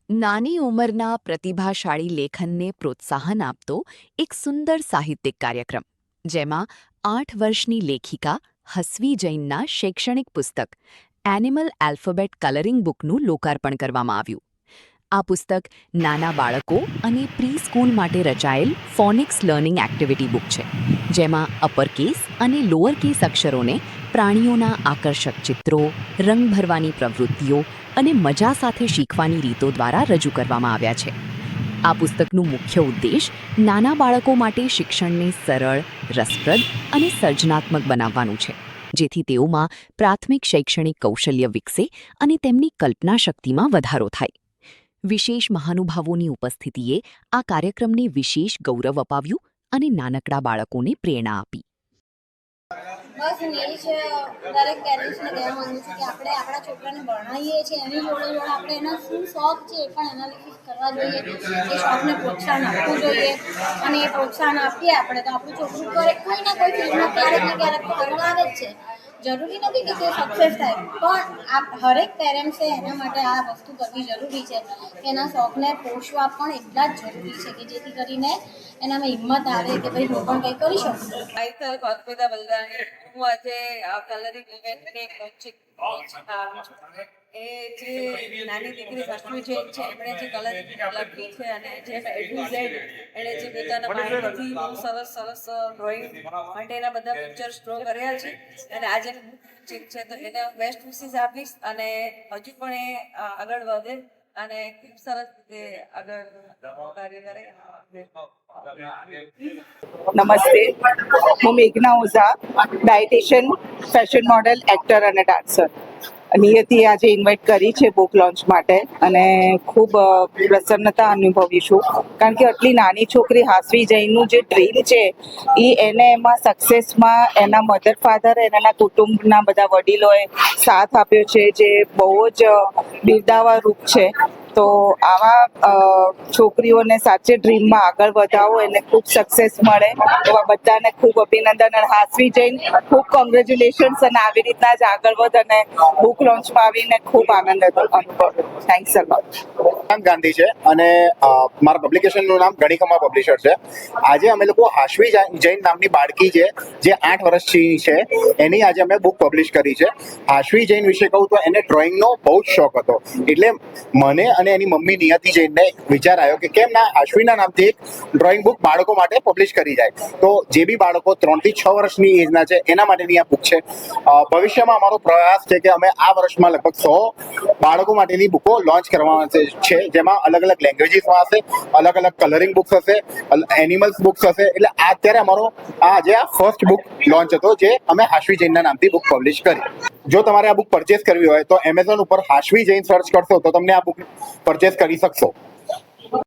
નાની ઉંમરના પ્રતિભાશાળી લેખનને પ્રોત્સાહન આપતો એક સુંદર સાહિત્યિક કાર્યક્રમ જેમાં 8 વર્ષની લેખિકા હસવી જૈનના શૈક્ષણિક પુસ્તક એનિમલ આલ્ફાબેટ કલરિંગ બુકનું લોકાર્પણ કરવામાં આવ્યું. આ પુસ્તક નાના બાળકો અને પ્રી સ્કૂલ માટે રચાયેલ ફોનિક્સ લર્નિંગ એક્ટિવિટી બુક છે, જેમાં અપરકેસ અને લોઅર કેસ અક્ષરોને પ્રાણીઓના આકર્ષક ચિત્રો, રંગ ભરવાની પ્રવૃત્તિઓ અને મજા સાથે શીખવાની રીતો દ્વારા રજૂ કરવામાં આવ્યા છે. આ પુસ્તકનું મુખ્ય ઉદ્દેશ નાના બાળકો માટે શિક્ષણને સરળ, રસપ્રદ અને સર્જનાત્મક બનાવવાનું છે, જેથી તેઓમાં પ્રાથમિક શૈક્ષણિક કૌશલ્ય વિકસે અને તેમની કલ્પના શક્તિમાં વધારો થાય. વિશેષ મહાનુભાવોની ઉપસ્થિતિએ આ કાર્યક્રમને વિશેષ ગૌરવ અપાવ્યું અને નાનકડા બાળકોને પ્રેરણા આપી. બસ હું એ છે દરેક પેરેન્ટ્સને કહેવા માંગુ છું કે આપણે આપણા છોકરાને ભણાવીએ છીએ એની જોડે જોડે આપણે એના શું શોખ છે એ પણ એનાલિસિસ કરવા જોઈએ, એ શોખને પ્રોત્સાહન આપવું જોઈએ. અને એ પ્રોત્સાહન આપીએ આપણે તો આપણું છોકરું કોઈ ના કોઈ ફિલ્ડમાં ક્યારેક ને ક્યારેક તો આગળ આવે જ છે. જરૂરી નથી કે તે સક્સેસ થાય, પણ આ હરેક પેરેન્ટ્સે એના માટે આ વસ્તુ કરવી જરૂરી છે કે એના શોખને પોષવા પણ એટલા જ જરૂરી છે કે જેથી કરીને એનામાં હિંમત આવે કે ભાઈ હું પણ કંઈ કરી શકું. હું આજે કલરિંગ ઇવેન્ટની એ જે નાની દીકરી હસવી જૈન છે એમણે જે કલરિંગ લખી છે અને જે A to Z એણે જે પોતાના માઇન્ડથી બહુ સરસ ડ્રોઈંગ માટેના બધા પિક્ચર્સ ડ્રો કર્યા છે અને આજે છે તો એને બેસ્ટ વિશિસ આપીશ અને હજુ પણ એ આગળ વધે અને ખૂબ સરસ રીતે આગળ કાર્ય કરે. નમસ્તે, હું મેઘના Ojha, dietitian, fashion model, actor અને ડાન્સર. નિયતિએ આજે ઇન્વાઇટ કરી છે બુક લોન્ચ માટે અને ખૂબ પ્રસન્નતા અનુભવી છું, કારણ કે આટલી નાની છોકરી હાસવી જૈનનું જે ડ્રીમ છે એને એમાં સક્સેસમાં એના મધર ફાધર અને એના કુટુંબના બધા વડીલોએ સાથ આપ્યો છે, જે બહુ જ બિરદાવા રૂપ છે. તો આવા છોકરીઓને સાચે ડ્રીમમાં આગળ વધાવો, એને ખૂબ સક્સેસ મળે એવા બધાને ખૂબ અભિનંદન. અને હાસવી જૈન ખૂબ કોંગ્રેચ્યુલેશન્સ અને આવી રીતના જ આગળ વધ અને બુક લોન્ચમાં આવીને ખૂબ આનંદ અનુભવ્યો. થેન્ક્સ અ લોટ. નામ ગાંધી છે અને મારા પબ્લિકેશનનું નામ ગણિકમા પબ્લિશર છે. આજે અમે લોકો હાસવી જૈન નામની બાળકી છે જે 8 વર્ષની છે, એની આજે અમે બુક પબ્લિશ કરી છે. હાસવી જૈન વિશે કહું તો એને ડ્રોઈંગનો બહુ જ શોખ હતો, એટલે મને અને એની મમ્મી નિયતિ જૈનને વિચાર આવ્યો કે કેમ ના હાસવીના નામથી એક ડ્રોઈંગ બુક બાળકો માટે પબ્લિશ કરી જાય. તો જે બી બાળકો 3 થી 6 વર્ષની એજના છે એના માટેની આ બુક છે. ભવિષ્યમાં અમારો પ્રયાસ છે કે અમે આ વર્ષમાં લગભગ 100 બાળકો માટેની બુકો લોન્ચ કરવાના છે, જેમાં અલગ અલગ લેંગ્વેજીસમાં હશે, અલગ અલગ કલરિંગ બુક્સ હશે, એનિમલ્સ બુક્સ હશે. એટલે અત્યારે અમારો આજે આ ફર્સ્ટ બુક લોન્ચ હતો જે અમે હાસવી જૈનના નામથી બુક પબ્લિશ કરી. જો તમારે આ બુક પરચેસ કરવી હોય તો એમેઝોન ઉપર હાસવી જૈન સર્ચ કરશો તો તમને આ બુક પરચેસ કરી શકશો.